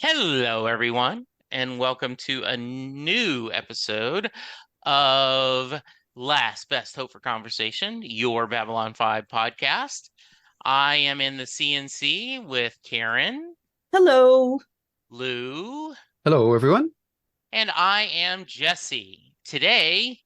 Hello, everyone, and welcome to a new episode of Last Best Hope for Conversation, your Babylon 5 podcast. I am in the CNC with Karen, Hello. Lou, Hello, everyone. and I am Jesse. Today,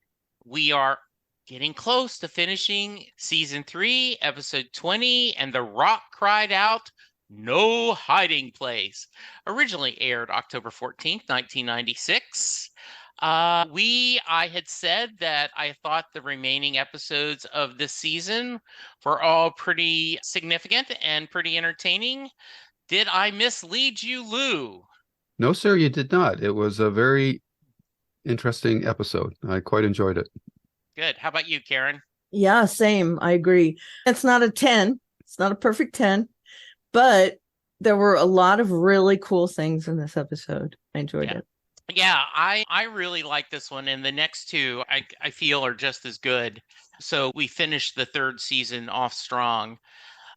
we are getting close to finishing season 3, episode 20, and The Rock cried out, "No hiding place." Originally aired October 14th, 1996. I had said that I thought the remaining episodes of this season were all pretty significant and pretty entertaining. Did I mislead you, Lou? No, sir, you did not. It was a very interesting episode. I quite enjoyed it. Good. How about you, Karen? Yeah, same. I agree. It's not a 10. It's not a perfect 10, but there were a lot of really cool things in this episode. I enjoyed it. Yeah, I really like this one, and the next two I feel are just as good. So we finished the third season off strong.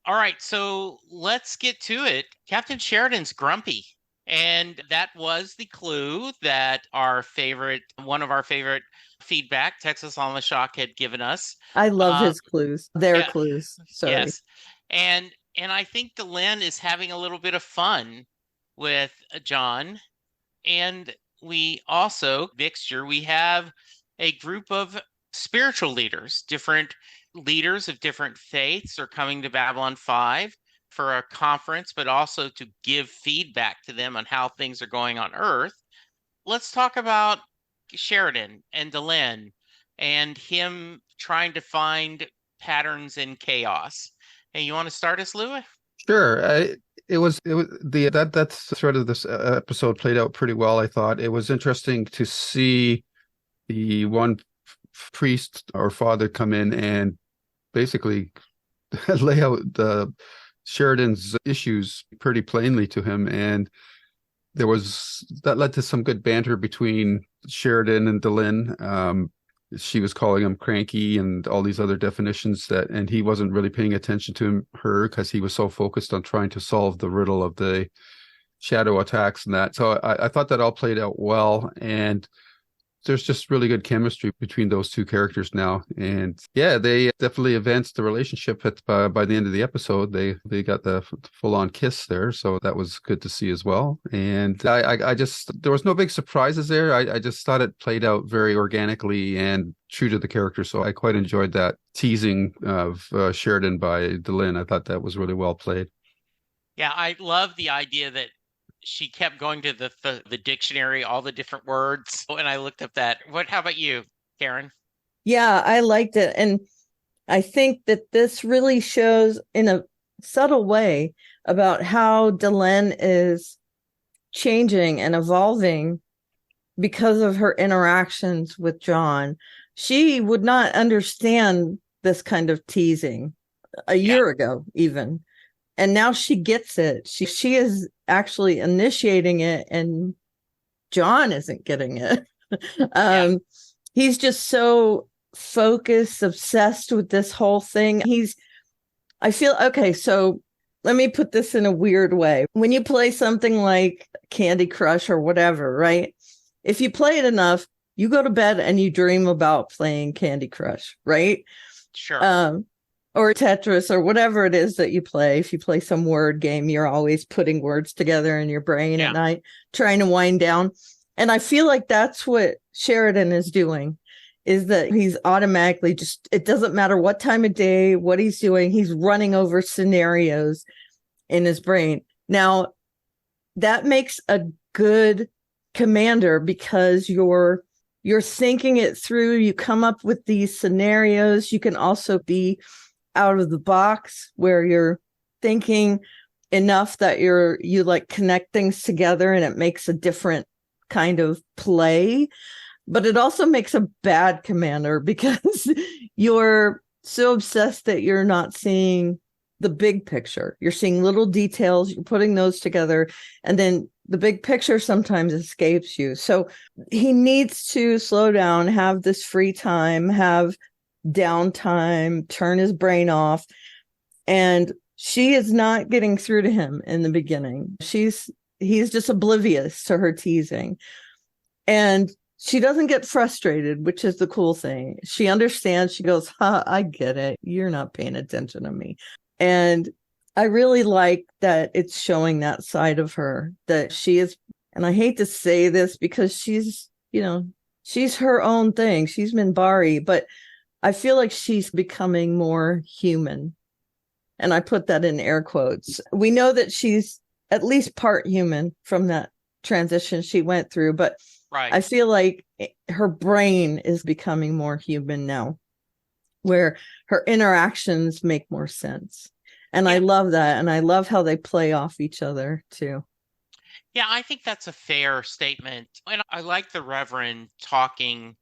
All right, so let's get to it. Captain Sheridan's grumpy. And that was the clue that one of our favorite feedback, Texas on the Shock, had given us. I love his clues. Their yeah, clues. Sorry. Yes. And I think Delin is having a little bit of fun with John. And we also, we have a group of spiritual leaders, different leaders of different faiths are coming to Babylon 5 for a conference, but also to give feedback to them on how things are going on Earth. Let's talk about Sheridan and Delin and him trying to find patterns in chaos. Hey, you want to start us, Lou? Sure. That's the thread of this episode played out pretty well, I thought. It was interesting to see the one priest or father come in and basically lay out the Sheridan's issues pretty plainly to him, and that led to some good banter between Sheridan and Delin. She was calling him cranky and all these other definitions and he wasn't really paying attention to her because he was so focused on trying to solve the riddle of the shadow attacks and that. So I thought that all played out well, and there's just really good chemistry between those two characters now. And yeah, they definitely advanced the relationship by the end of the episode. They got the full-on kiss there, so that was good to see as well. And I just, there was no big surprises there. I just thought it played out very organically and true to the character, so I quite enjoyed that teasing of Sheridan by Delin. I thought that was really well played. Yeah, I love the idea that she kept going to the dictionary, all the different words. And I looked up that. How about you, Karen? Yeah, I liked it. And I think that this really shows in a subtle way about how Delin is changing and evolving because of her interactions with John. She would not understand this kind of teasing a year ago, even. And now she gets it. She is actually initiating it, and John isn't getting it. He's just so focused, obsessed with this whole thing. So let me put this in a weird way. When you play something like Candy Crush or whatever, right? If you play it enough, you go to bed and you dream about playing Candy Crush, right? Sure. Or Tetris or whatever it is that you play. If you play some word game, you're always putting words together in your brain at night, trying to wind down. And I feel like that's what Sheridan is doing, is that he's automatically it doesn't matter what time of day, what he's doing, he's running over scenarios in his brain. Now, that makes a good commander because you're thinking it through. You come up with these scenarios. You can also be out of the box where you're thinking enough that you like connect things together and it makes a different kind of play. But it also makes a bad commander because you're so obsessed that you're not seeing the big picture. You're seeing little details, you're putting those together, and then the big picture sometimes escapes you. So he needs to slow down, have this free time, have downtime, turn his brain off. And she is not getting through to him in the beginning. She's he's just oblivious to her teasing. And she doesn't get frustrated, which is the cool thing. She understands. She goes, I get it. You're not paying attention to me. And I really like that it's showing that side of her, that she is, and I hate to say this because she's, she's her own thing. She's Minbari, but I feel like she's becoming more human. And I put that in air quotes. We know that she's at least part human from that transition she went through, but right. I feel like her brain is becoming more human now, where her interactions make more sense. And I love that. And I love how they play off each other too. Yeah, I think that's a fair statement. And I like the Reverend talking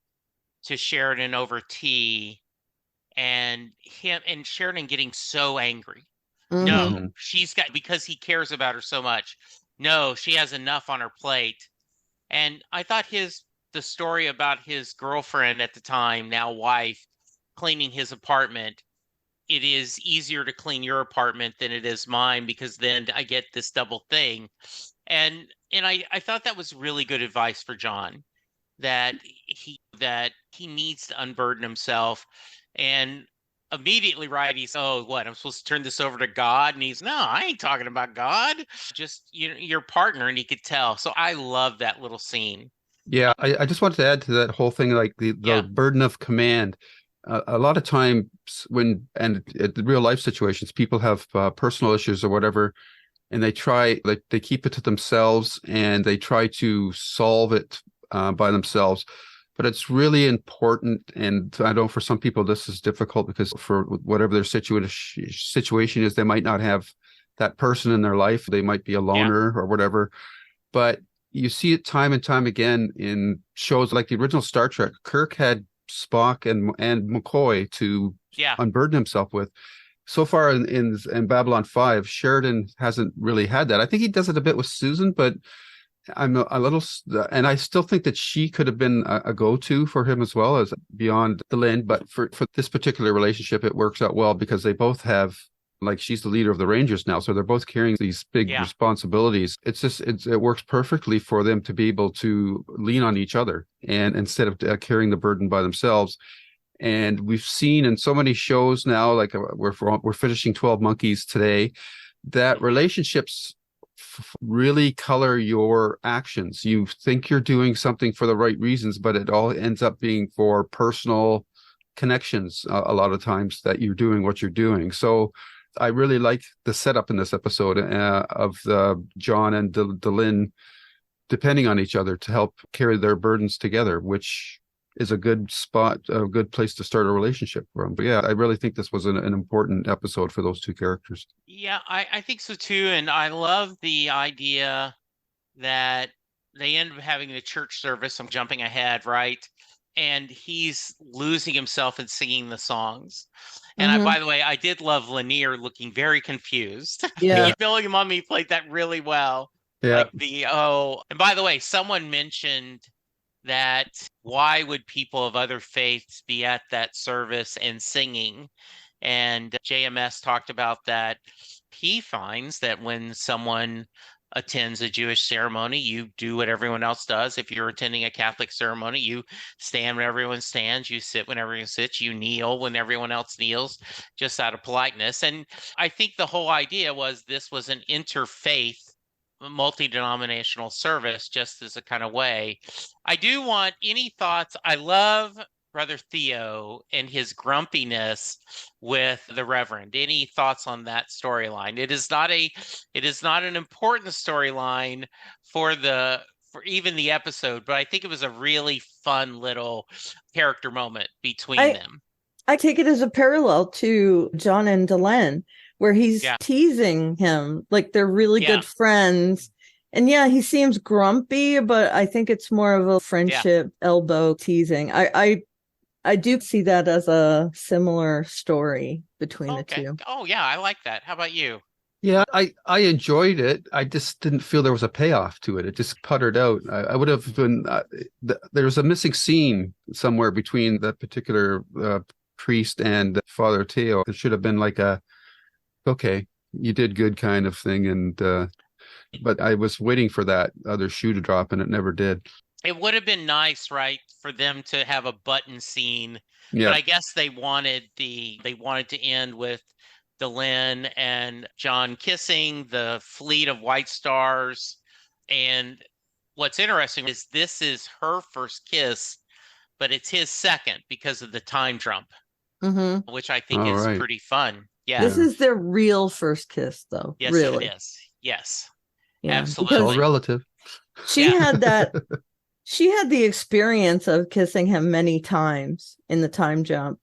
to Sheridan over tea, and him and Sheridan getting so angry. Mm-hmm. No, because he cares about her so much. No, she has enough on her plate. And I thought the story about his girlfriend at the time, now wife, cleaning his apartment, it is easier to clean your apartment than it is mine, because then I get this double thing. And I thought that was really good advice for John, that he needs to unburden himself. And immediately, right, he's, what, I'm supposed to turn this over to God? And he's, no, I ain't talking about God, just your partner. And he could tell. So I love that little scene. Yeah, I just wanted to add to that whole thing, like the burden of command. A lot of times in real life situations, people have personal issues or whatever, and they keep it to themselves and they try to solve it by themselves. But it's really important, and I know for some people this is difficult because for whatever their situation is, they might not have that person in their life. They might be a loner or whatever. But you see it time and time again in shows like the original Star Trek. Kirk had Spock and McCoy to unburden himself with. So far in Babylon 5, Sheridan hasn't really had that. I think he does it a bit with Susan, but I'm a little, and I still think that she could have been a go-to for him as well as beyond Delin. But for this particular relationship, it works out well because they both have, like, she's the leader of the Rangers now, so they're both carrying these big responsibilities. It's just it works perfectly for them to be able to lean on each other, and instead of carrying the burden by themselves. And we've seen in so many shows now, like we're finishing 12 Monkeys today, that relationships really color your actions. You think you're doing something for the right reasons, but it all ends up being for personal connections a lot of times that you're doing what you're doing. So I really like the setup in this episode of John and Delin depending on each other to help carry their burdens together, which is a good place to start a relationship from. But yeah, I really think this was an important episode for those two characters. Yeah, I think so too. And I love the idea that they end up having the church service. I'm jumping ahead, right? And he's losing himself in singing the songs. And by the way, I did love Lanier looking very confused. Yeah. Billy Mummy played that really well. Yeah. And by the way, someone mentioned that why would people of other faiths be at that service and singing? And JMS talked about that. He finds that when someone attends a Jewish ceremony, you do what everyone else does. If you're attending a Catholic ceremony, you stand when everyone stands, you sit when everyone sits, you kneel when everyone else kneels, just out of politeness. And I think the whole idea was this was an interfaith, multi-denominational service, just as a kind of way. I do want any thoughts. I love Brother Theo and his grumpiness with the Reverend. Any thoughts on that storyline? It is not an important storyline for even the episode, but I think it was a really fun little character moment between them. I take it as a parallel to John and Delin, where he's teasing him like they're really good friends. And he seems grumpy, but I think it's more of a friendship elbow teasing. I do see that as a similar story between the two. Oh, yeah, I like that. How about you? Yeah, I enjoyed it. I just didn't feel there was a payoff to it. It just puttered out. I would have been, there was a missing scene somewhere between that particular priest and Father Theo. It should have been like okay, you did good kind of thing. And but I was waiting for that other shoe to drop, and it never did. It would have been nice, right, for them to have a button scene, Yeah. but I guess they wanted to end with Delin and John kissing the fleet of White Stars. And what's interesting is this is her first kiss, but it's his second because of the time jump, which I think is pretty fun. Yeah. This is their real first kiss, though. Yes, really. It is. Yes. Yeah, absolutely. It's all relative. She had that. She had the experience of kissing him many times in the time jump.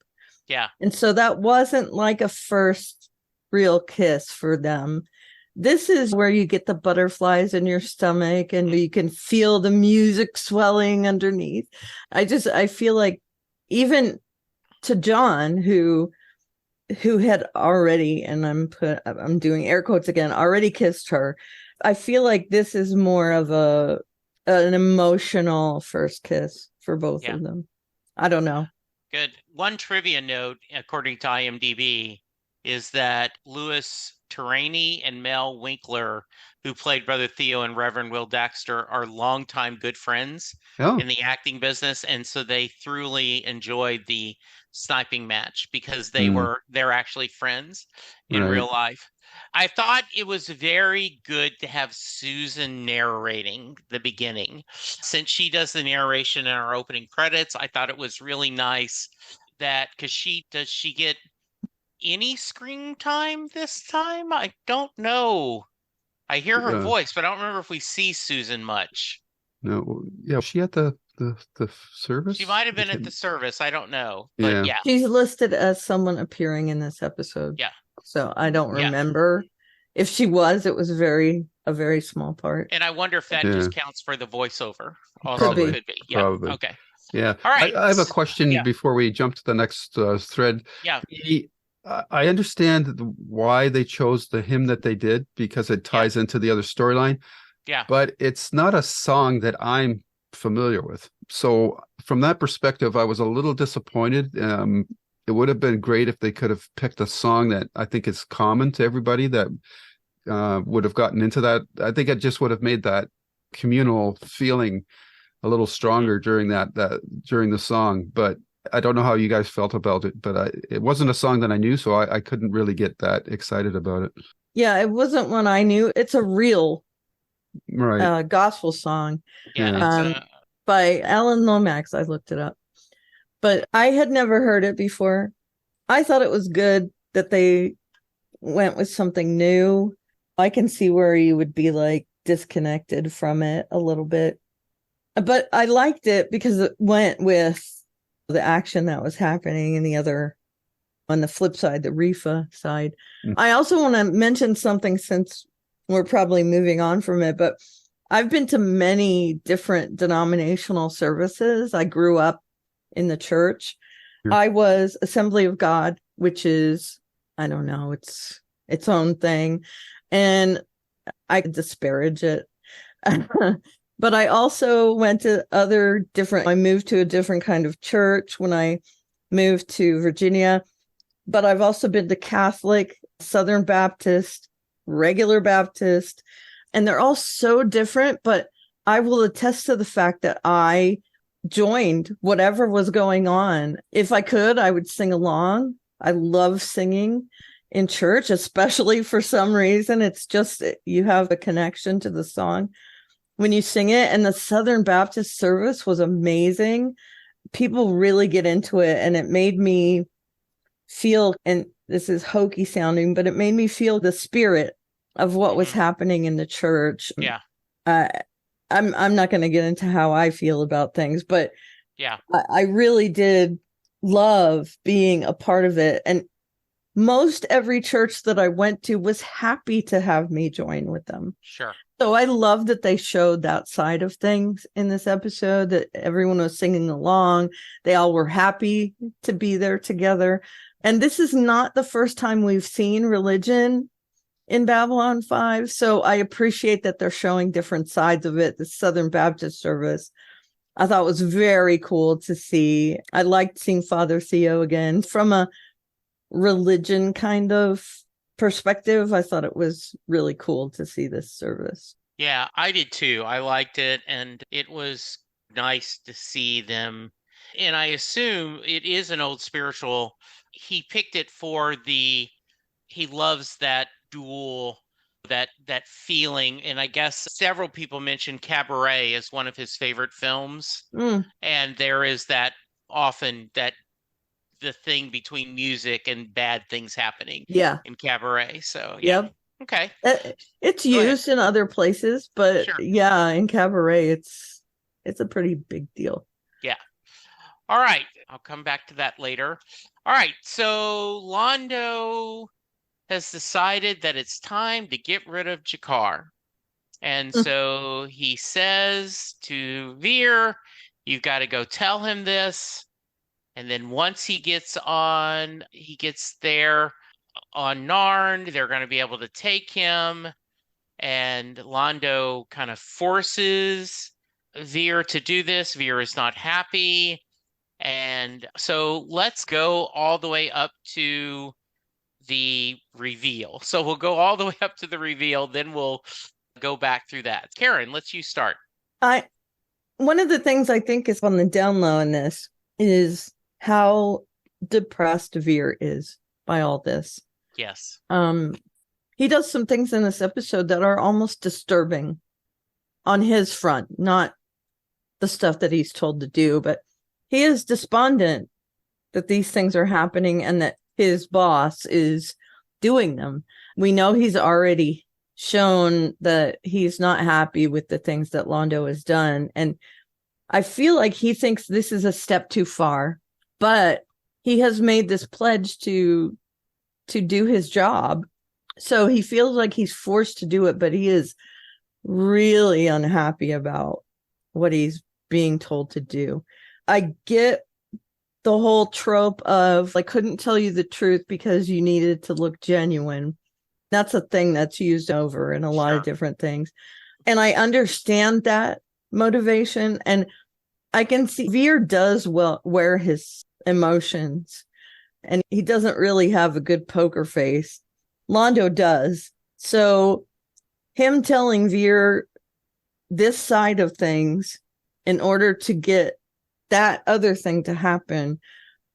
Yeah. And so that wasn't like a first real kiss for them. This is where you get the butterflies in your stomach and you can feel the music swelling underneath. I feel like even to John, who had already, and I'm doing air quotes again, already kissed her. I feel like this is more of an emotional first kiss for both of them. I don't know. Good. One trivia note, according to IMDb, is that Louis Terraney and Mel Winkler, who played Brother Theo and Reverend Will Dexter, are longtime good friends in the acting business, and so they thoroughly enjoyed the sniping match because they're actually friends in real life. I thought it was very good to have Susan narrating the beginning. Since she does the narration in our opening credits, I thought it was really nice that, because she get any screen time this time? I don't know. I hear her voice, but I don't remember if we see Susan much. No, yeah, was she at the service? She might have been at the service. I don't know. But yeah. She's listed as someone appearing in this episode. Yeah. So I don't remember. If she was, it was a very small part. And I wonder if that just counts for the voiceover. Also could be. Yeah. Probably. Okay. Yeah. All right. I have a question before we jump to the next thread. Yeah. I understand why they chose the hymn that they did because it ties into the other storyline. Yeah. But it's not a song that I'm familiar with. So from that perspective, I was a little disappointed. It would have been great if they could have picked a song that I think is common to everybody that would have gotten into that. I think it just would have made that communal feeling a little stronger during during the song. But I don't know how you guys felt about it, but it wasn't a song that I knew, so I couldn't really get that excited about it. Yeah, it wasn't one I knew. It's a real gospel song by Alan Lomax. I looked it up. But I had never heard it before. I thought it was good that they went with something new. I can see where you would be like disconnected from it a little bit. But I liked it because it went with the action that was happening in the other, on the flip side, the Refa side. I also want to mention something since we're probably moving on from it, but I've been to many different denominational services. I grew up in the church. I was Assembly of God, which is, I don't know, it's its own thing. And I disparage it. But I also went to I moved to a different kind of church when I moved to Virginia. But I've also been to Catholic, Southern Baptist, regular Baptist, and they're all so different. But I will attest to the fact that I joined whatever was going on. If I could, I would sing along. I love singing in church, especially for some reason. It's just, you have a connection to the song when you sing it. And the Southern Baptist service was amazing. People really get into it. And it made me feel, and this is hokey sounding, but it made me feel the spirit of what was happening in the church. Yeah. I'm not going to get into how I feel about things, but I really did love being a part of it. And most every church that I went to was happy to have me join with them. Sure. So I love that they showed that side of things in this episode, that everyone was singing along. They all were happy to be there together. And this is not the first time we've seen religion in Babylon 5. So I appreciate that they're showing different sides of it. The Southern Baptist service, I thought was very cool to see. I liked seeing Father Theo again from a religion kind of perspective. I thought it was really cool to see this service. Yeah, I did too. I liked it, and it was nice to see them. And I assume it is an old spiritual. He picked it for he loves that duel, that feeling. And I guess several people mentioned Cabaret as one of his favorite films. Mm, And there is that often that the thing between music and bad things happening yeah. in Cabaret. So yeah. Yep. Okay. It's Go ahead. used in other places, but Sure. yeah, in Cabaret, it's a pretty big deal. Yeah. All right. I'll come back to that later. All right. So Londo has decided that it's time to get rid of Jakar. And so he says to Veer, you've got to go tell him this. And then once he gets there on Narn, they're going to be able to take him. And Londo kind of forces Veer to do this. Veer is not happy. And so let's go all the way up to the reveal. So we'll go all the way up to the reveal, then we'll go back through that. Karen, let's you start. One of the things I think is on the down low in this is how depressed Veer is by all this. Yes. He does some things in this episode that are almost disturbing on his front, not the stuff that he's told to do, but he is despondent that these things are happening and that his boss is doing them. We know he's already shown that he's not happy with the things that Londo has done. And I feel like he thinks this is a step too far, but he has made this pledge to do his job. So he feels like he's forced to do it, but he is really unhappy about what he's being told to do. I get the whole trope of, I couldn't tell you the truth because you needed to look genuine. That's a thing that's used over in a lot of different things. And I understand that motivation. And I can see Veer does wear his emotions, and he doesn't really have a good poker face. Londo does. So him telling Veer this side of things in order to get that other thing to happen,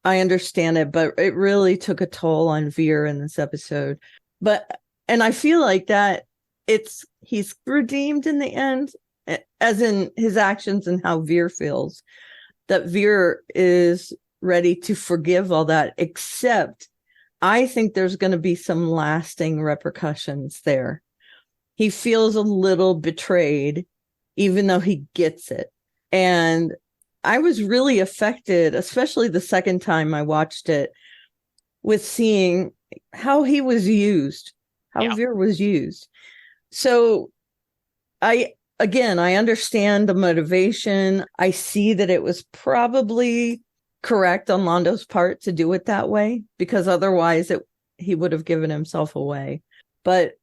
I understand it, but it really took a toll on Veer in this episode. And I feel like that he's redeemed in the end, as in his actions and how Veer feels, that Veer is ready to forgive all that, except I think there's going to be some lasting repercussions there. He feels a little betrayed, even though he gets it. And I was really affected, especially the second time I watched it, with seeing how he was used, how Veer was used. So I understand the motivation. I see that it was probably correct on Londo's part to do it that way, because otherwise he would have given himself away. But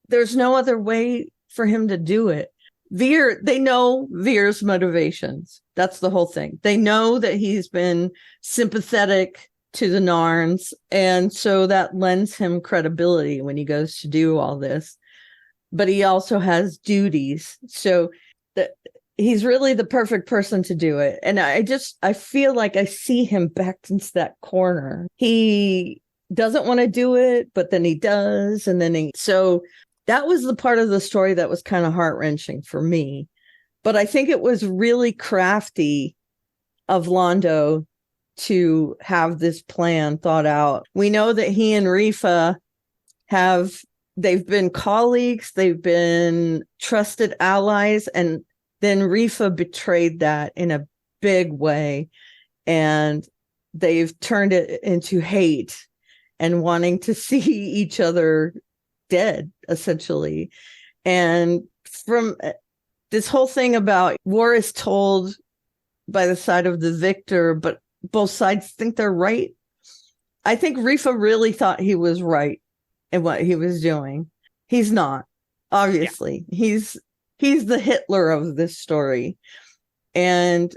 there's no other way for him to do it. Veer, they know Veer's motivations. That's the whole thing. They know that he's been sympathetic to the Narns, and so that lends him credibility when he goes to do all this. But he also has duties, so that he's really the perfect person to do it. And I feel like I see him backed into that corner. He doesn't want to do it, but then he does, and then so that was the part of the story that was kind of heart-wrenching for me. But I think it was really crafty of Londo to have this plan thought out. We know that he and Refa they've been colleagues, they've been trusted allies, and then Refa betrayed that in a big way. And they've turned it into hate and wanting to see each other dead, essentially. And from this whole thing about war is told by the side of the victor, but both sides think they're right. I think Refa really thought he was right in what he was doing. He's not, obviously. Yeah. He's the Hitler of this story. And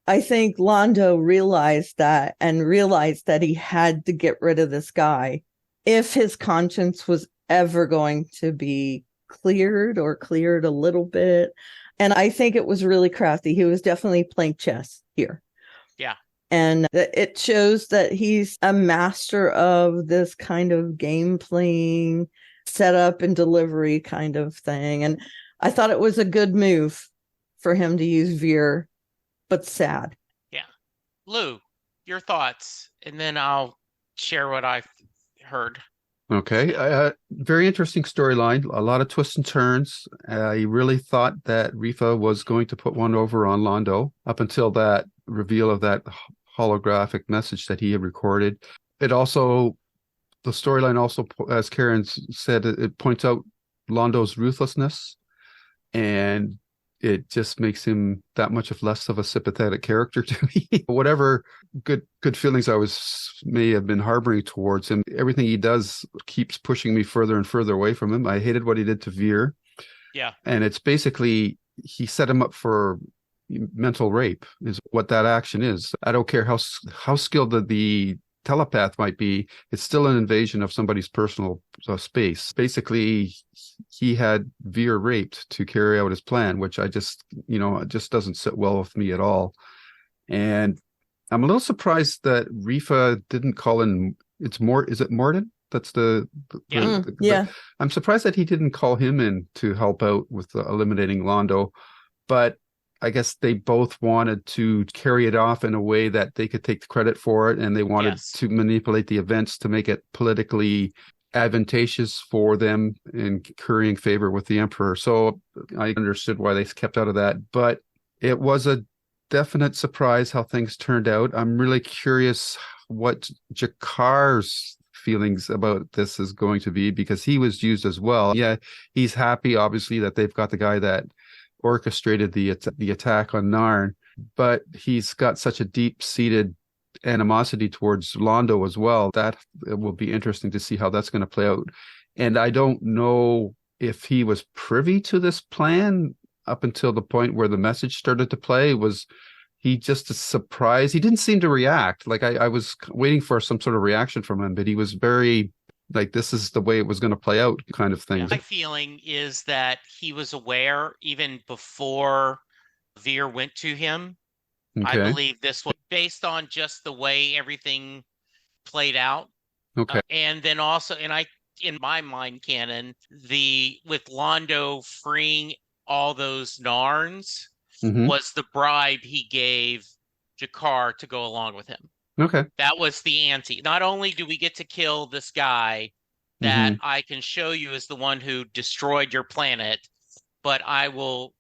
I think Londo realized that, and realized that he had to get rid of this guy if his conscience was ever going to be cleared a little bit. And I think it was really crafty. He was definitely playing chess here. Yeah. And it shows that he's a master of this kind of game playing, setup and delivery kind of thing. And I thought it was a good move for him to use Veer, but sad. Yeah. Lou, your thoughts, and then I'll share what I've heard. Okay. Very interesting storyline. A lot of twists and turns. I really thought that Refa was going to put one over on Londo up until that reveal of that holographic message that he had recorded. It also, the storyline also, as Karen said, it points out Londo's ruthlessness, and it just makes him that much of less of a sympathetic character to me. Whatever good feelings I may have been harboring towards him, everything he does keeps pushing me further and further away from him. I hated what he did to Veer. Yeah. And it's basically, he set him up for mental rape is what that action is. I don't care how skilled the telepath might be, it's still an invasion of somebody's personal space. Basically, he had Veer raped to carry out his plan, which it just doesn't sit well with me at all. And I'm a little surprised that Refa didn't call in. Is it Morden? That's yeah. I'm surprised that he didn't call him in to help out with eliminating Londo, but I guess they both wanted to carry it off in a way that they could take the credit for it, and they wanted to manipulate the events to make it politically advantageous for them in currying favor with the Emperor. So I understood why they kept out of that, but it was a definite surprise how things turned out. I'm really curious what Jakar's feelings about this is going to be, because he was used as well. Yeah, he's happy, obviously, that they've got the guy that orchestrated the attack on Narn, but he's got such a deep-seated animosity towards Londo as well. That it will be interesting to see how that's going to play out. And I don't know if he was privy to this plan up until the point where the message started to play. Was he just a surprise? He didn't seem to react. Like I was waiting for some sort of reaction from him, but he was very like, this is the way it was going to play out kind of thing. My feeling is that he was aware even before Veer went to him. Okay. I believe this was based on just the way everything played out. Okay. And then also, in my mind canon, with Londo freeing all those Narns was the bribe he gave Jakar to go along with him. Okay. That was the ante. Not only do we get to kill this guy that I can show you as the one who destroyed your planet, but I will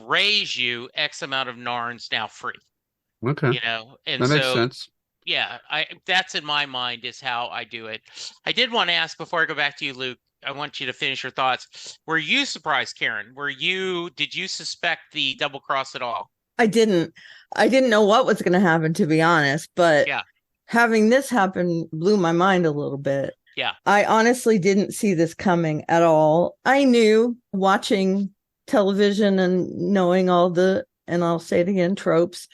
raise you X amount of Narns now free. Okay. And that makes sense. Yeah, that's in my mind is how I do it. I did want to ask before I go back to you, Luke, I want you to finish your thoughts. Were you surprised, Karen? Did you suspect the double cross at all? I didn't know what was going to happen, to be honest, but having this happen blew my mind a little bit. Yeah. I honestly didn't see this coming at all. I knew, watching television and knowing all and I'll say it again, tropes,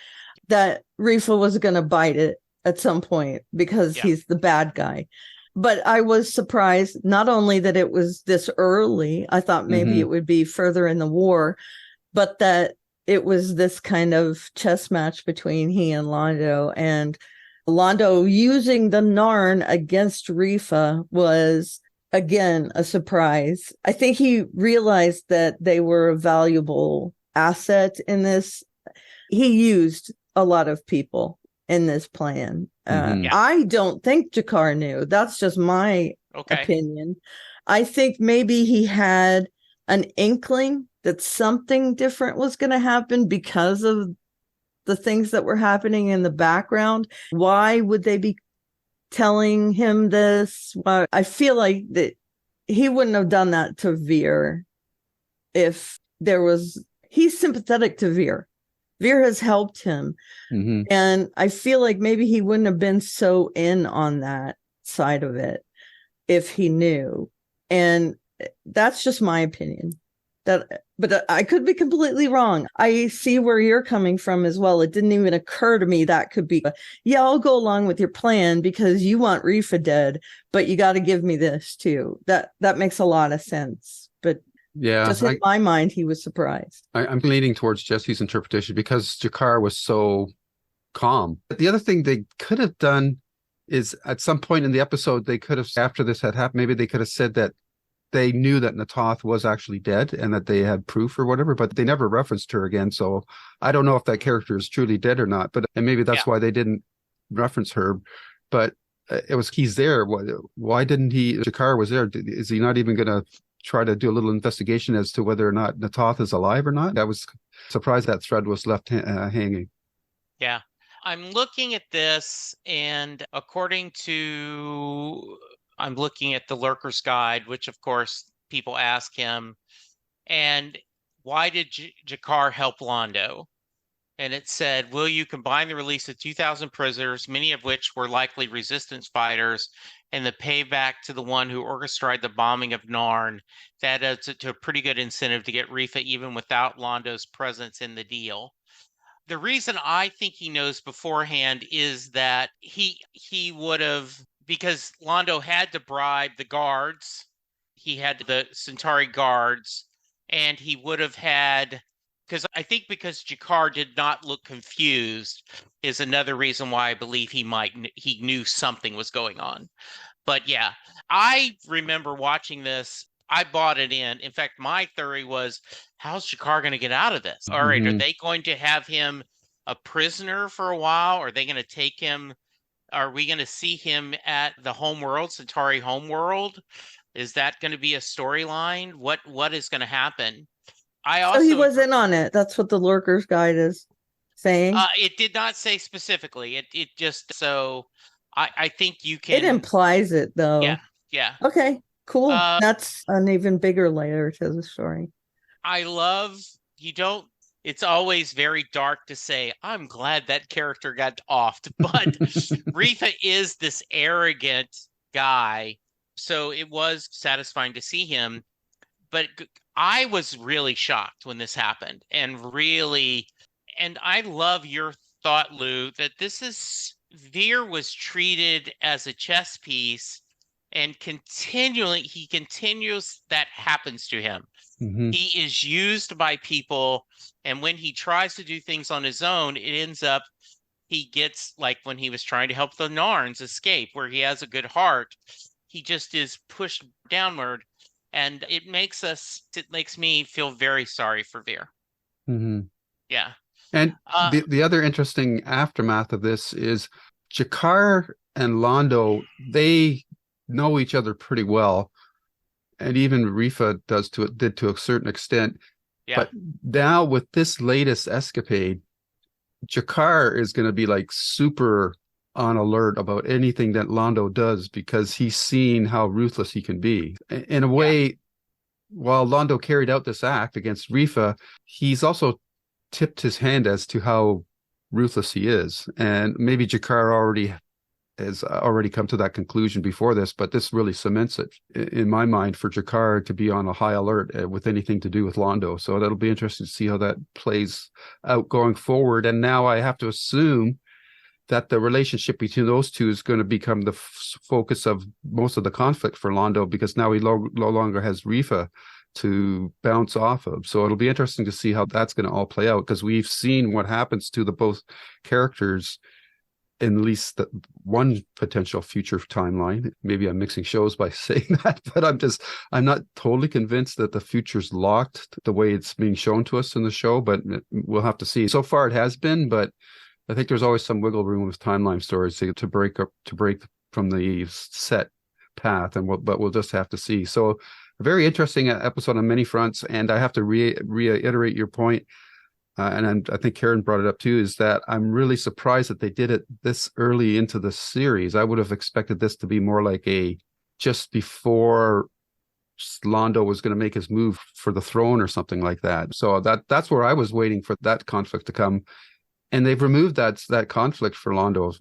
that Refa was going to bite it at some point because he's the bad guy. But I was surprised not only that it was this early, I thought maybe it would be further in the war, but that it was this kind of chess match between he and Londo, and Londo using the Narn against Refa was, again, a surprise. I think he realized that they were a valuable asset in this. He used a lot of people in this plan. I don't think Jakar knew. That's just my opinion. I think maybe he had an inkling that something different was going to happen because of the things that were happening in the background. Why would they be telling him this? I feel like that he wouldn't have done that to Veer if he's sympathetic to Veer. Veer has helped him. And I feel like maybe he wouldn't have been so in on that side of it if he knew. And that's just my opinion. But I could be completely wrong. I see where you're coming from as well. It didn't even occur to me that could be, I'll go along with your plan because you want Refa dead, but you got to give me this too. That makes a lot of sense. But Yeah, Just in my mind, he was surprised. I'm leaning towards Jesse's interpretation because Jakar was so calm. But the other thing they could have done is at some point in the episode, they could have, after this had happened, maybe they could have said that they knew that Natoth was actually dead and that they had proof or whatever, but they never referenced her again. So I don't know if that character is truly dead or not, and maybe that's why they didn't reference her. But it was, he's there. Why didn't Jakar was there? Is he not even going to try to do a little investigation as to whether or not Natoth is alive or not? I was surprised that thread was left hanging. Yeah. I'm looking at this, and according to, I'm looking at the Lurker's Guide, which of course people ask him, and why did Jakar help Londo? And it said, will you combine the release of 2,000 prisoners, many of which were likely resistance fighters, and the payback to the one who orchestrated the bombing of Narn? That adds it to a pretty good incentive to get Refa even without Londo's presence in the deal. The reason I think he knows beforehand is that he would have, because Londo had to bribe the guards, he had the Centauri guards, and he would have had, because I think because Jakar did not look confused is another reason why I believe he knew something was going on. But yeah, I remember watching this. I bought it in. In fact, my theory was, how's Jakar going to get out of this? All right, are they going to have him a prisoner for a while? Are they going to take him? Are we going to see him at the homeworld, Centauri homeworld? Is that going to be a storyline? What is going to happen? So he was in on it. That's what the Lurker's Guide is saying. It did not say specifically. It just, so I think you can. It implies it though. Yeah. Okay. Cool. That's an even bigger layer to the story. I love, it's always very dark to say, I'm glad that character got offed, but Refa is this arrogant guy. So it was satisfying to see him, but I was really shocked when this happened, and I love your thought, Lou, that Veer was treated as a chess piece, and that happens to him. Mm-hmm. He is used by people, and when he tries to do things on his own, it ends up, he gets, like when he was trying to help the Narns escape, where he has a good heart, he just is pushed downward, and it makes me feel very sorry for Veer. Mm-hmm. Yeah. And the other interesting aftermath of this is Jakar and Londo, they know each other pretty well, and even Refa did to a certain extent. Yeah. But now with this latest escapade, Jakar is going to be like super on alert about anything that Londo does, because he's seen how ruthless he can be. In a way, while Londo carried out this act against Refa, he's also tipped his hand as to how ruthless he is. And maybe Jakar has already come to that conclusion before this, but this really cements it in my mind for Jakar to be on a high alert with anything to do with Londo. So that'll be interesting to see how that plays out going forward. And now I have to assume that the relationship between those two is going to become the focus of most of the conflict for Londo, because now he no longer has Refa to bounce off of. So it'll be interesting to see how that's going to all play out, because we've seen what happens to the both characters in at least one potential future timeline. Maybe I'm mixing shows by saying that, but I'm not totally convinced that the future's locked the way it's being shown to us in the show, but we'll have to see. So far it has been, but I think there's always some wiggle room with timeline stories to break from the set path, but we'll just have to see. So a very interesting episode on many fronts, and I have to reiterate your point, and I think Karen brought it up too, is that I'm really surprised that they did it this early into the series. I would have expected this to be more like just before Londo was going to make his move for the throne or something like that. So that's where I was waiting for that conflict to come. And they've removed that conflict for Londo,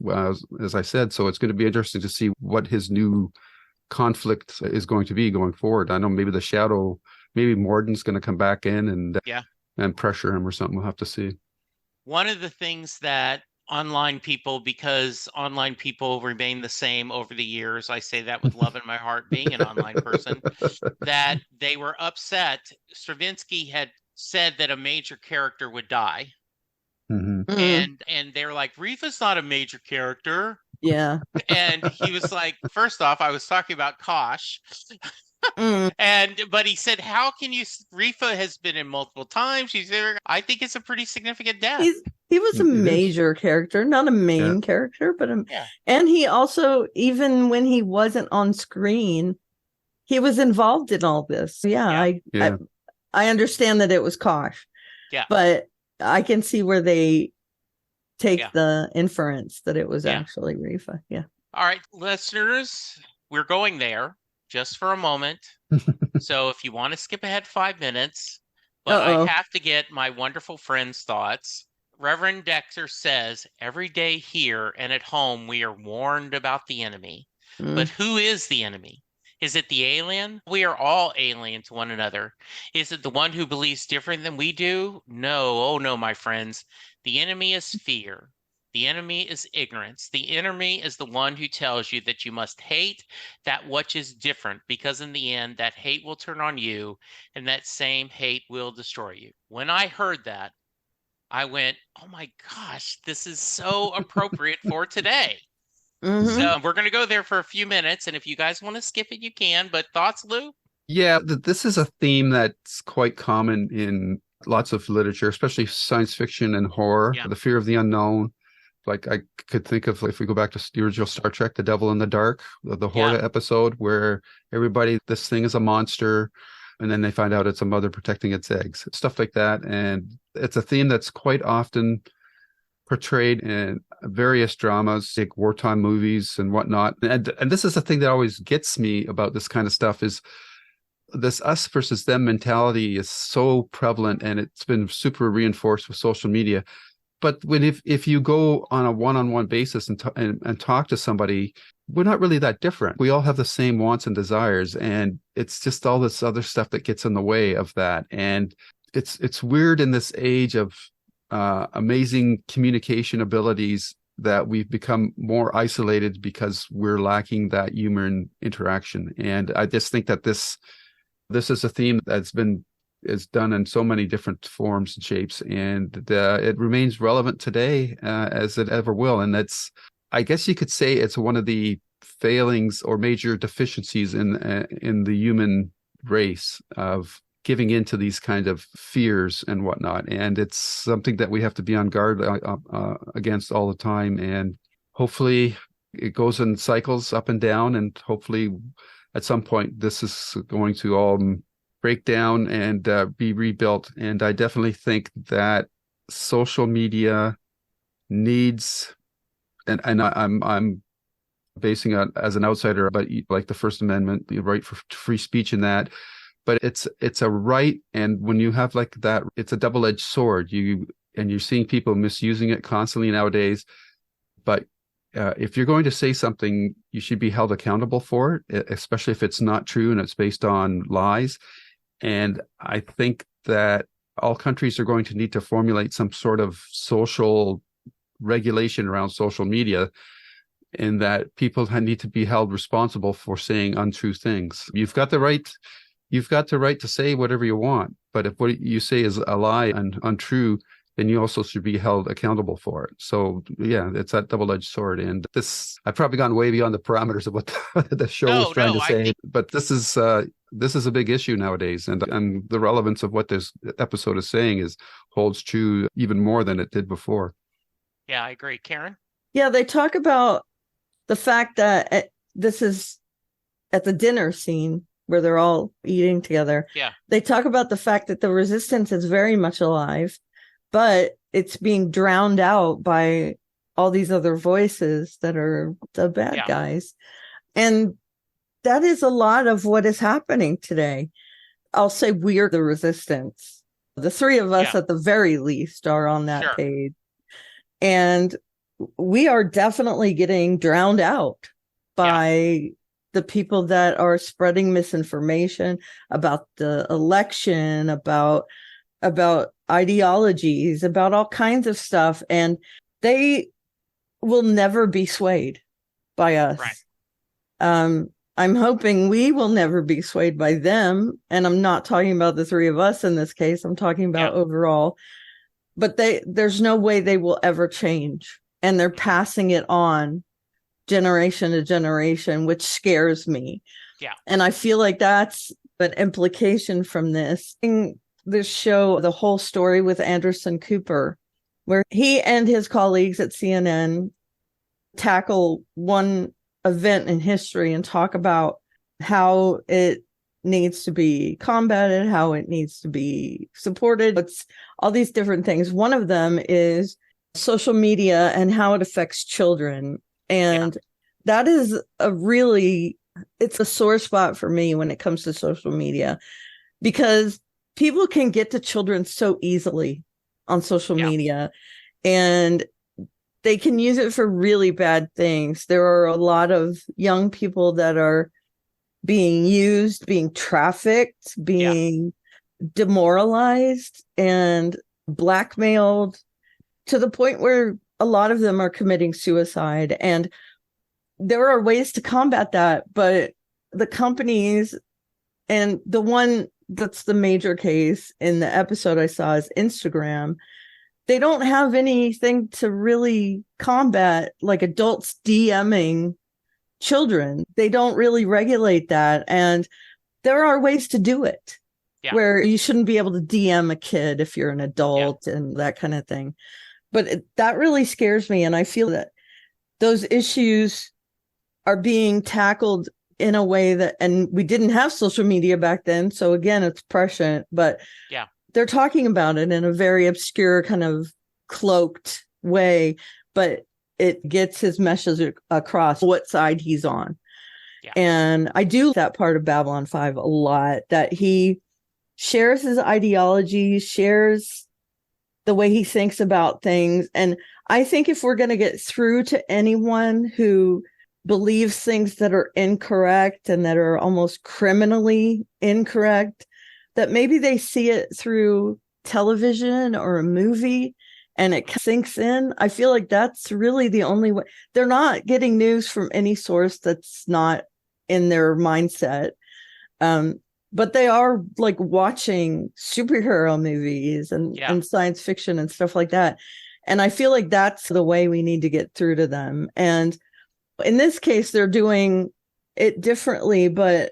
as I said. So it's going to be interesting to see what his new conflict is going to be going forward. I know maybe maybe Morden's going to come back in and pressure him or something. We'll have to see. One of the things that online people, because online people remain the same over the years. I say that with love in my heart, being an online person, that they were upset. Stravinsky had said that a major character would die. And they're like, Refa's not a major character. Yeah. And he was like, first off, I was talking about Kosh. But he said, how can you, Refa has been in multiple times. She's there. I think it's a pretty significant death. He was a major character, not a main character, but and he also, even when he wasn't on screen, he was involved in all this. I understand that it was Kosh. Yeah. But I can see where they take the inference that it was actually Refa. Yeah. All right, listeners, we're going there just for a moment. So if you want to skip ahead 5 minutes, but I have to get my wonderful friend's thoughts. Reverend Dexter says, every day here and at home, we are warned about the enemy. But who is the enemy? Is it the alien? We are all alien to one another. Is it the one who believes different than we do? No. Oh, no, my friends. The enemy is fear. The enemy is ignorance. The enemy is the one who tells you that you must hate that which is different, because in the end, that hate will turn on you, and that same hate will destroy you. When I heard that, I went, oh my gosh, this is so appropriate for today. So we're going to go there for a few minutes, and if you guys want to skip it, you can. But thoughts, Lou? Yeah, this is a theme that's quite common in lots of literature, especially science fiction and horror. The fear of the unknown. Like I could think of, if we go back to the original Star Trek, The Devil in the Dark, the Horta episode, where this thing is a monster, and then they find out it's a mother protecting its eggs, stuff like that. And it's a theme that's quite often portrayed in various dramas, like wartime movies and whatnot. And this is the thing that always gets me about this kind of stuff, is this us versus them mentality is so prevalent, and it's been super reinforced with social media. But if you go on a one-on-one basis and talk to somebody, we're not really that different. We all have the same wants and desires, and it's just all this other stuff that gets in the way of that. And it's weird in this age of amazing communication abilities that we've become more isolated because we're lacking that human interaction. And I just think that this is a theme that's is done in so many different forms and shapes, and it remains relevant today as it ever will. And I guess you could say it's one of the failings or major deficiencies in the human race of giving into these kind of fears and whatnot. And it's something that we have to be on guard against all the time. And hopefully it goes in cycles up and down, and hopefully at some point this is going to all break down and be rebuilt. And I definitely think that social media needs, and I'm basing it as an outsider, but like the First Amendment, the right for free speech and that, but it's a right. And when you have like that, it's a double-edged sword. You're seeing people misusing it constantly nowadays. But if you're going to say something, you should be held accountable for it, especially if it's not true and it's based on lies. And I think that all countries are going to need to formulate some sort of social regulation around social media, in that people need to be held responsible for saying untrue things. You've got the right to say whatever you want, but if what you say is a lie and untrue, then you also should be held accountable for it. So yeah, it's that double-edged sword. And I've probably gone way beyond the parameters of what the show was trying to say, but this is a big issue nowadays, and the relevance of what this episode is saying holds true even more than it did before. Yeah, I agree. Karen? Yeah, they talk about the fact that this is at the dinner scene where they're all eating together. Yeah. They talk about the fact that the resistance is very much alive, but it's being drowned out by all these other voices that are the bad guys. And that is a lot of what is happening today. I'll say we're the resistance. The three of us at the very least are on that page. And we are definitely getting drowned out by the people that are spreading misinformation about the election, about ideologies, about all kinds of stuff. And they will never be swayed by us. Right. I'm hoping we will never be swayed by them. And I'm not talking about the three of us in this case. I'm talking about overall. But there's no way they will ever change. And they're passing it on generation to generation, which scares me. Yeah. And I feel like that's an implication from this. In this show, the whole story with Anderson Cooper, where he and his colleagues at CNN tackle one event in history and talk about how it needs to be combated, how it needs to be supported. It's all these different things. One of them is social media and how it affects children. And that is it's a sore spot for me when it comes to social media, because people can get to children so easily on social media, and they can use it for really bad things. There are a lot of young people that are being used, being trafficked, being demoralized and blackmailed to the point where a lot of them are committing suicide. And there are ways to combat that, but the companies, and the one that's the major case in the episode I saw is Instagram. They don't have anything to really combat like adults DMing children. They don't really regulate that. And there are ways to do it where you shouldn't be able to DM a kid if you're an adult and that kind of thing. But that really scares me. And I feel that those issues are being tackled in a way that, and we didn't have social media back then. So again, it's prescient, but they're talking about it in a very obscure kind of cloaked way, but it gets his message across what side he's on. And I do that part of Babylon 5 a lot, that he shares his ideology, shares the way he thinks about things. And I think if we're going to get through to anyone who believes things that are incorrect and that are almost criminally incorrect, that maybe they see it through television or a movie and it sinks in. I feel like that's really the only way. They're not getting news from any source that's not in their mindset. But they are like watching superhero movies and science fiction and stuff like that. And I feel like that's the way we need to get through to them. And in this case, they're doing it differently, but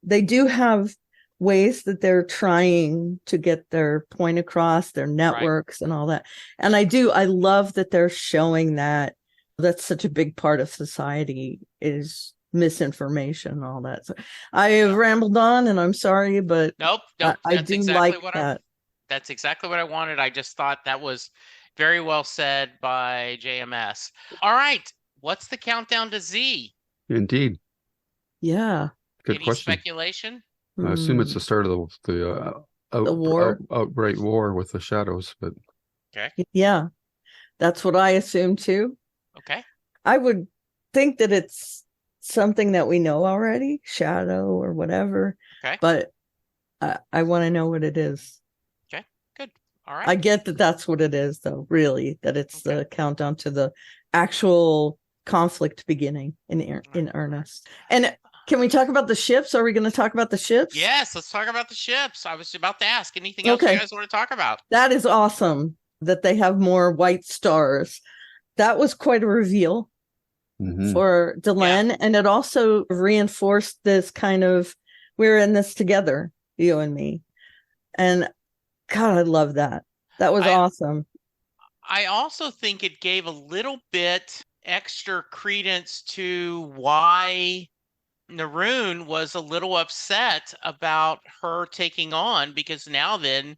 they do have ways that they're trying to get their point across, their networks and all that. And I love that they're showing that that's such a big part of society is misinformation and all that. So I have rambled on and I'm sorry, but nope. I do like that. That's exactly what I wanted. I just thought that was very well said by JMS. All right. What's the countdown to Z? Indeed. Yeah. Good Any question. Speculation? I assume it's the start of the war, outright war with the shadows, but yeah, that's what I assume too. Okay. I would think that it's something that we know already, shadow or whatever. Okay. But I want to know what it is. Okay. Good. All right. I get that that's what it is, though. Really, that it's the countdown to the actual conflict beginning in earnest. And can we talk about the ships? Are we going to talk about the ships? Yes, let's talk about the ships. I was about to ask anything else you guys want to talk about. That is awesome that they have more white stars. That was quite a reveal for Delin. And it also reinforced this kind of, we're in this together, you and me. And God, I love that. That was awesome. I also think it gave a little bit extra credence to why Naroon was a little upset about her taking on, because now then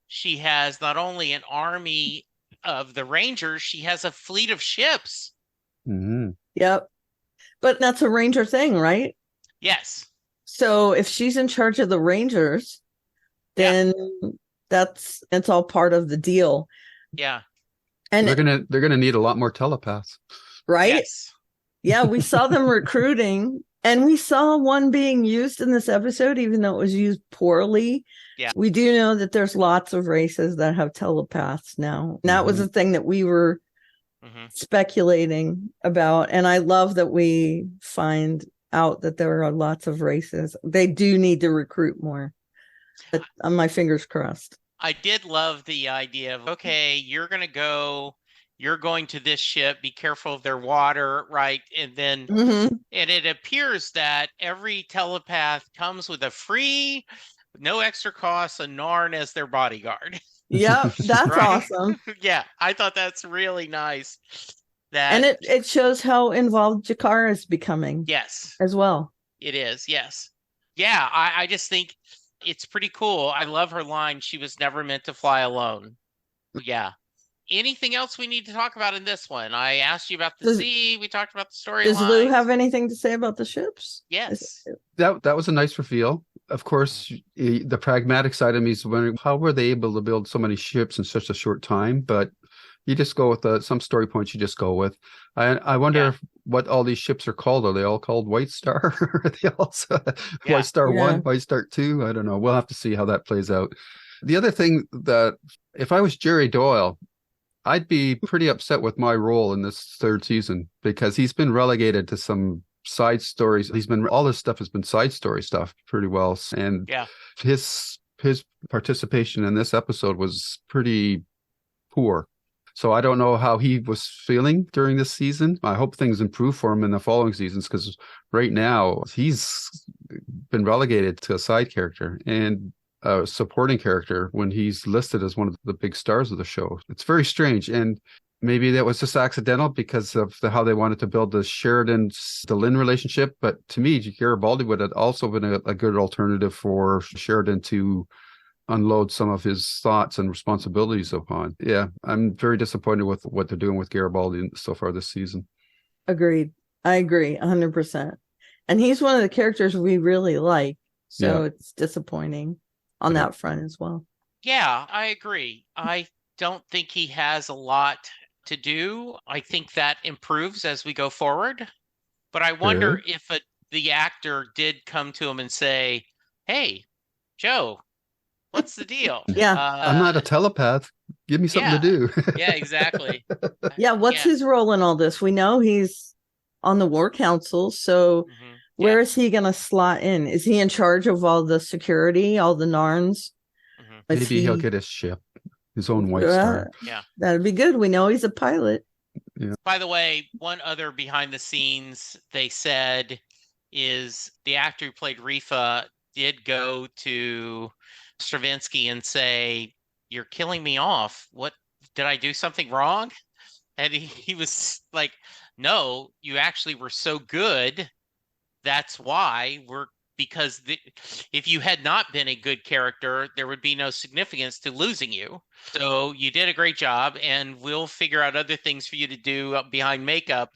she has not only an army of the Rangers, she has a fleet of ships. Yep. But that's a Ranger thing, right? Yes. So if she's in charge of the Rangers, then it's all part of the deal. Yeah. And they're gonna need a lot more telepaths. Right? Yes. Yeah, we saw them recruiting. And we saw one being used in this episode, even though it was used poorly. Yeah. We do know that there's lots of races that have telepaths now. And that was the thing that we were speculating about. And I love that we find out that there are lots of races. They do need to recruit more, but my fingers crossed. I did love the idea of, okay, you're going to this ship, be careful of their water, right? And then, and it appears that every telepath comes with a free, no extra cost, a Narn as their bodyguard. Yep, that's awesome. Yeah, I thought that's really nice. And it shows how involved Jakar is becoming. Yes. As well. It is, yes. Yeah, I just think it's pretty cool. I love her line, she was never meant to fly alone. Yeah. Anything else we need to talk about in this one? I asked you about the sea. We talked about the story. Does Lou have anything to say about the ships? Yes. That was a nice reveal. Of course, the pragmatic side of me is wondering how were they able to build so many ships in such a short time? But you just go with some story points you just go with. I wonder what all these ships are called. Are they all called White Star? Are they also White Star 1, White Star 2? I don't know. We'll have to see how that plays out. The other thing that if I was Jerry Doyle, I'd be pretty upset with my role in this third season because he's been relegated to some side stories. All this stuff has been side story stuff pretty well. And his participation in this episode was pretty poor. So I don't know how he was feeling during this season. I hope things improve for him in the following seasons because right now he's been relegated to a side character and a supporting character when he's listed as one of the big stars of the show. It's very strange. And maybe that was just accidental because of how they wanted to build the Sheridan Delin relationship. But to me, Garibaldi would have also been a good alternative for Sheridan to unload some of his thoughts and responsibilities upon. Yeah, I'm very disappointed with what they're doing with Garibaldi so far this season. Agreed. I agree 100%. And he's one of the characters we really like. So it's disappointing on that front as well. Yeah, I agree. I don't think he has a lot to do. I think that improves as we go forward. But I wonder if the actor did come to him and say, hey, Joe, what's the deal? I'm not a telepath. Give me something to do. Yeah, exactly. What's his role in all this? We know he's on the War Council, so where is he going to slot in? Is he in charge of all the security, all the Narns? Maybe he'll get his ship, his own White Star. Yeah, that'd be good. We know he's a pilot. Yeah. By the way, one other behind the scenes they said is the actor who played Refa did go to Stravinsky and say, "You're killing me off. What did I do something wrong?" And he was like, "No, you actually were so good. That's why because if you had not been a good character, there would be no significance to losing you. So you did a great job, and we'll figure out other things for you to do behind makeup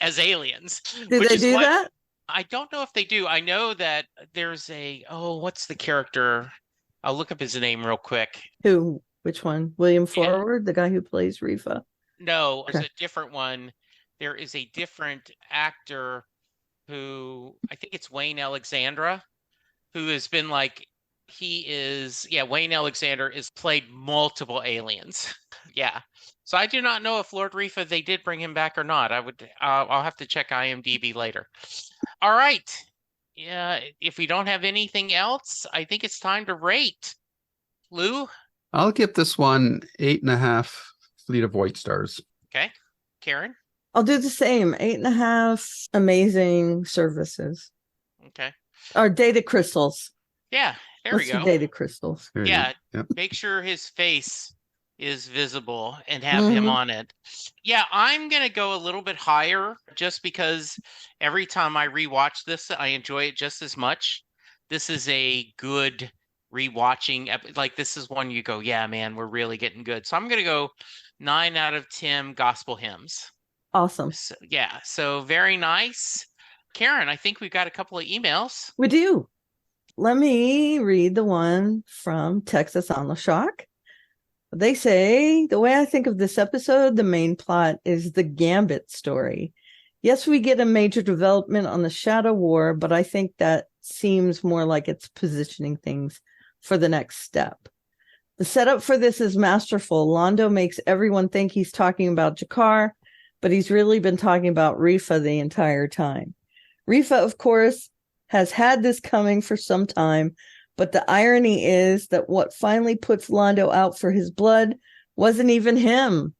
as aliens." Did they do that? I don't know if they do. I know that there's what's the character? I'll look up his name real quick. Who? Which one? William Forward, the guy who plays Refa? No, there's a different one. There is a different actor who I think it's Wayne Alexandra, who has been Wayne Alexander is played multiple aliens. Yeah. So I do not know if Lord Refa, they did bring him back or not. I'll have to check IMDb later. All right. Yeah. If we don't have anything else, I think it's time to rate. Lou? I'll give this one 8.5 Fleet of White Stars. Okay. Karen? I'll do the same. 8.5 amazing services. Okay. Or data crystals. Yeah, there we go. Data crystals. Yeah. Make sure his face is visible and have him on it. Yeah, I'm going to go a little bit higher just because every time I rewatch this, I enjoy it just as much. This is a good rewatching. This is one you go, yeah, man, we're really getting good. So I'm going to go 9 out of 10 gospel hymns. Awesome. So very nice. Karen, I think we've got a couple of emails. We do. Let me read the one from Texas on the Shock. They say, the way I think of this episode, the main plot is the Gambit story. Yes, we get a major development on the Shadow War, but I think that seems more like it's positioning things for the next step. The setup for this is masterful. Londo makes everyone think he's talking about Jakar, but he's really been talking about Refa the entire time. Refa, of course, has had this coming for some time, but the irony is that what finally puts Londo out for his blood wasn't even him.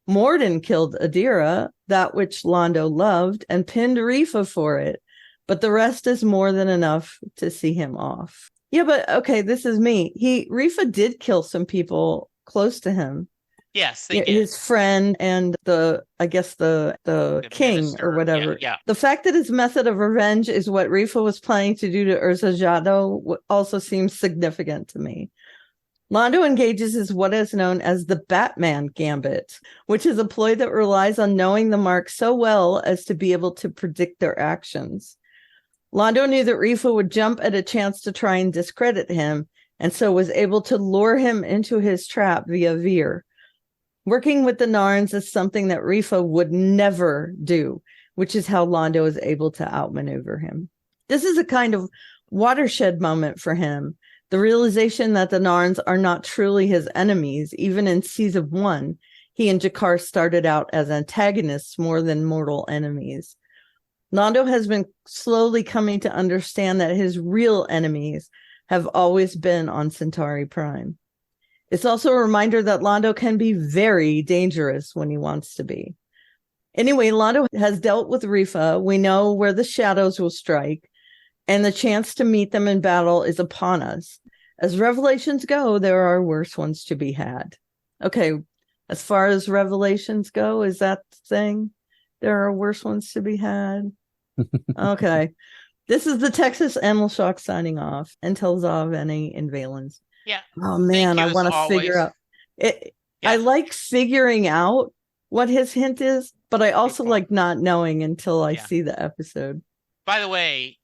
Morden killed Adira, that which Londo loved, and pinned Refa for it, but the rest is more than enough to see him off. Yeah, but okay, this is me. Refa did kill some people close to him. Yes, they did. His friend and the king minister, or whatever. Yeah. The fact that his method of revenge is what Refa was planning to do to Urza Jado also seems significant to me. Londo engages in what is known as the Batman Gambit, which is a ploy that relies on knowing the mark so well as to be able to predict their actions. Londo knew that Refa would jump at a chance to try and discredit him, and so was able to lure him into his trap via Veer. Working with the Narns is something that Refa would never do, which is how Londo is able to outmaneuver him. This is a kind of watershed moment for him, the realization that the Narns are not truly his enemies. Even in Season 1, he and Jakar started out as antagonists more than mortal enemies. Londo has been slowly coming to understand that his real enemies have always been on Centauri Prime. It's also a reminder that Londo can be very dangerous when he wants to be. Anyway, Londo has dealt with Refa. We know where the shadows will strike, and the chance to meet them in battle is upon us. As revelations go, there are worse ones to be had. Okay, as far as revelations go, is that the thing? There are worse ones to be had. Okay. This is the Texas Animal Shock signing off until Zaveni and Valens. Yeah. Oh man, I want to figure out it. Yeah. I like figuring out what his hint is, but I also like not knowing until I see the episode. By the way,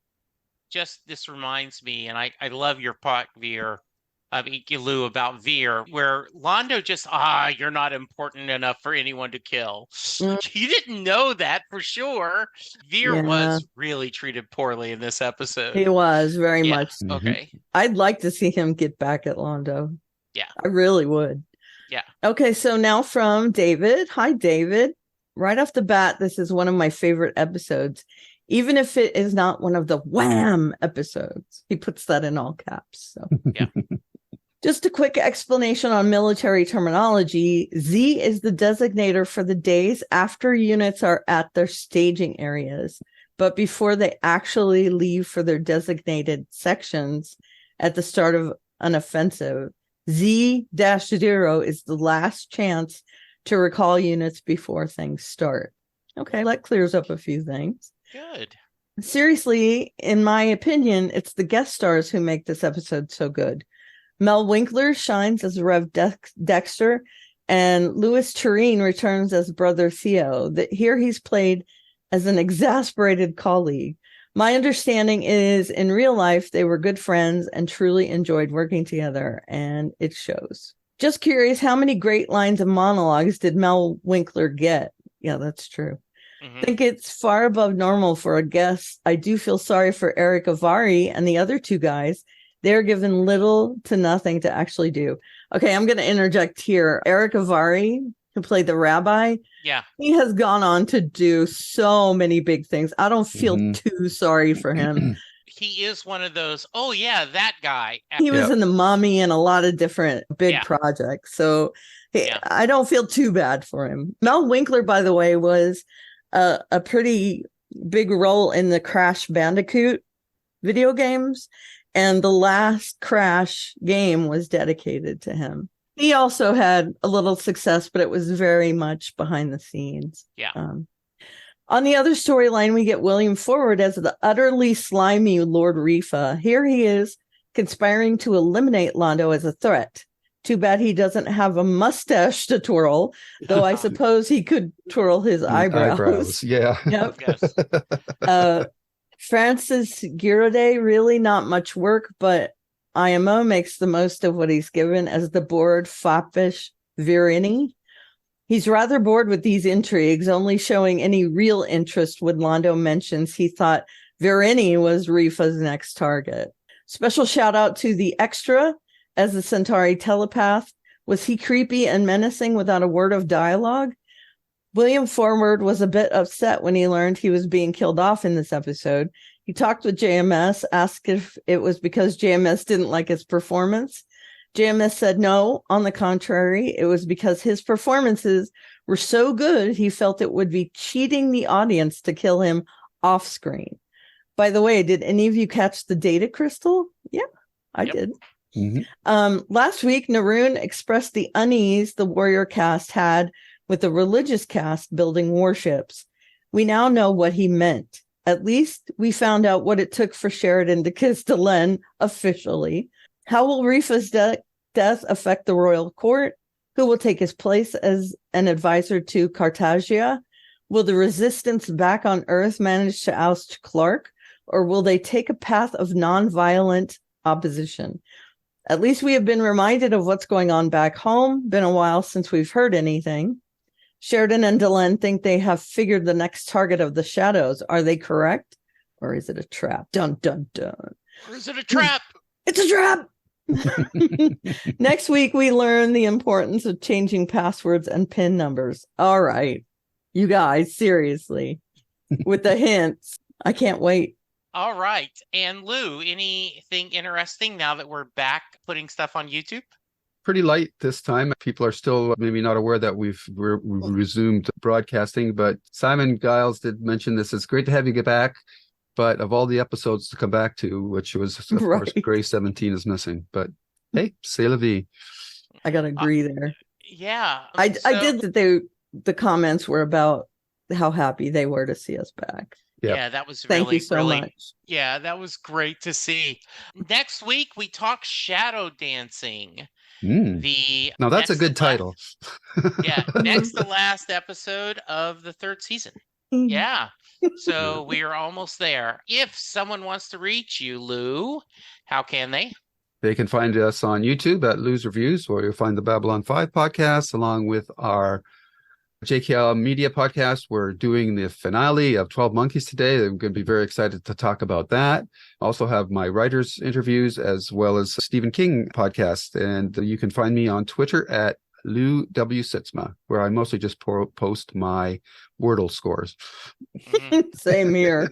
just this reminds me, and I love your pot, Veer, of Ikilu about Veer, where Londo just, you're not important enough for anyone to kill. You didn't know that for sure. Veer was really treated poorly in this episode. He was, very much. Okay. I'd like to see him get back at Londo. Yeah. I really would. Yeah. Okay, so now from David. Hi, David. Right off the bat, this is one of my favorite episodes, even if it is not one of the wham episodes. He puts that in all caps. So yeah. Just a quick explanation on military terminology. Z is the designator for the days after units are at their staging areas, but before they actually leave for their designated sections at the start of an offensive. Z-0 is the last chance to recall units before things start. Okay, that clears up a few things. Good. Seriously, in my opinion, it's the guest stars who make this episode so good. Mel Winkler shines as Rev Dexter, and Louis Turenne returns as Brother Theo. Here he's played as an exasperated colleague. My understanding is in real life, they were good friends and truly enjoyed working together, and it shows. Just curious, how many great lines of monologues did Mel Winkler get? Yeah, that's true. I think it's far above normal for a guest. I do feel sorry for Eric Avari and the other two guys. They're given little to nothing to actually do. Okay, I'm going to interject here. Eric Avari, who played the rabbi, he has gone on to do so many big things. I don't feel too sorry for him. He is one of those, that guy. He was in The Mummy and a lot of different big projects. So I don't feel too bad for him. Mel Winkler, by the way, was a pretty big role in the Crash Bandicoot video games. And the last Crash game was dedicated to him. He also had a little success, but it was very much behind the scenes. Yeah. On the other storyline, we get William Forward as the utterly slimy Lord Refa. Here he is conspiring to eliminate Londo as a threat. Too bad he doesn't have a mustache to twirl, though I suppose he could twirl his eyebrows. Yeah. Yep. Francis Giraudet, really not much work, but IMO makes the most of what he's given as the bored, foppish Virini. He's rather bored with these intrigues, only showing any real interest when Londo mentions he thought Virini was Refa's next target. Special shout out to the extra as the Centauri telepath? Was he creepy and menacing without a word of dialogue? William Forward was a bit upset when he learned he was being killed off in this episode. He talked with JMS, asked if it was because JMS didn't like his performance. JMS said no, on the contrary, it was because his performances were so good he felt it would be cheating the audience to kill him off screen. By the way, did any of you catch the data crystal? Yeah, I did. Mm-hmm. Last week, Naroon expressed the unease the warrior cast had with the religious cast building warships. We now know what he meant. At least we found out what it took for Sheridan to kiss Delin officially. How will Refa's death affect the royal court? Who will take his place as an advisor to Cartagia? Will the resistance back on Earth manage to oust Clark? Or will they take a path of nonviolent opposition? At least we have been reminded of what's going on back home. Been a while since we've heard anything. Sheridan and Delin think they have figured the next target of the shadows. Are they correct? Or is it a trap? Dun, dun, dun. Or is it a trap? It's a trap! Next week, we learn the importance of changing passwords and PIN numbers. All right. You guys, seriously. With the hints. I can't wait. All right. And Lou, anything interesting now that we're back putting stuff on YouTube? Pretty light this time. People are still maybe not aware that we've resumed broadcasting, but Simon Giles did mention this. It's great to have you get back, but of all the episodes to come back to, which was, of course, Grey 17 is missing. But hey, c'est la vie. I got to agree there. Yeah. I did that. The comments were about how happy they were to see us back. Yeah, that was Thank you so much. Yeah, that was great to see. Next week, we talk shadow dancing. Now that's a good title. Next to last episode of the 3rd season. Yeah. So we are almost there. If someone wants to reach you, Lou, how can they? They can find us on YouTube at Lou's Reviews, where you'll find the Babylon 5 podcast, along with our JKL Media podcast. We're doing the finale of 12 Monkeys today. I'm going to be very excited to talk about that. Also have my writers interviews as well as Stephen King podcast. And you can find me on Twitter at Lou W. Sitzma, where I mostly just post my Wordle scores. Same here.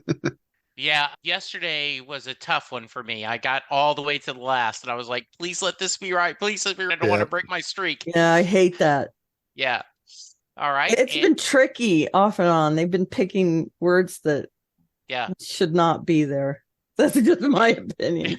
Yeah, yesterday was a tough one for me. I got all the way to the last, and I was like, please let this be right. Please let me right. I don't want to break my streak. Yeah, I hate that. Yeah. All right. It's been tricky off and on. They've been picking words that should not be there. That's just my opinion.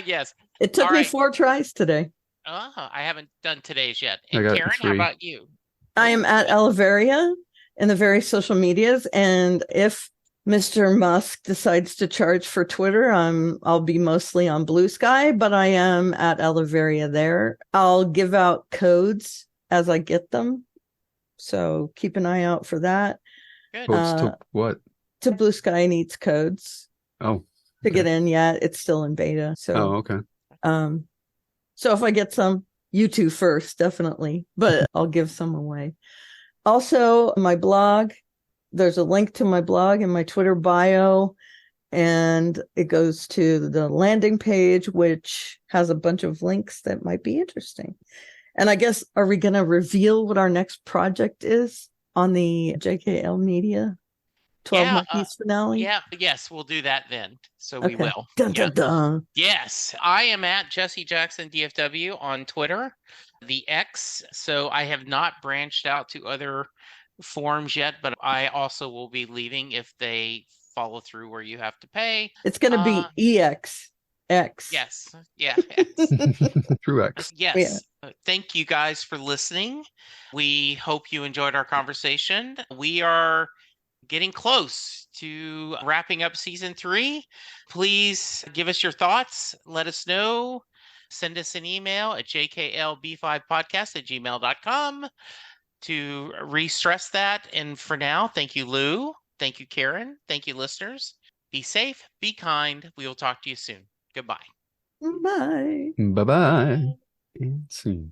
Yes. It took me 4 tries today. Oh, I haven't done today's yet. And Karen, 3. How about you? I am at Oliveria in the various social medias. And if Mr. Musk decides to charge for Twitter, I'll be mostly on Blue Sky, but I am at Oliveria there. I'll give out codes as I get them. So keep an eye out for that. Good. Codes to what? To Blue Sky needs codes. Oh. To get in yet. It's still in beta. So okay. So if I get some, you two first, definitely. But I'll give some away. Also, my blog. There's a link to my blog in my Twitter bio. And it goes to the landing page, which has a bunch of links that might be interesting. And I guess, are we going to reveal what our next project is on the JKL Media 12 Monkeys finale? Yes, we'll do that then. So we will. Dun, dun, dun. Yes, I am at Jesse Jackson DFW on Twitter, the X. So I have not branched out to other forms yet, but I also will be leaving if they follow through where you have to pay. It's going to be EX. X. Yes. Yeah. True X. Yes. Yeah. Thank you guys for listening. We hope you enjoyed our conversation. We are getting close to wrapping up season 3. Please give us your thoughts. Let us know. Send us an email at jklb5podcast@gmail.com to re-stress that. And for now, thank you, Lou. Thank you, Karen. Thank you, listeners. Be safe. Be kind. We will talk to you soon. Goodbye. Bye. Bye-bye. And soon.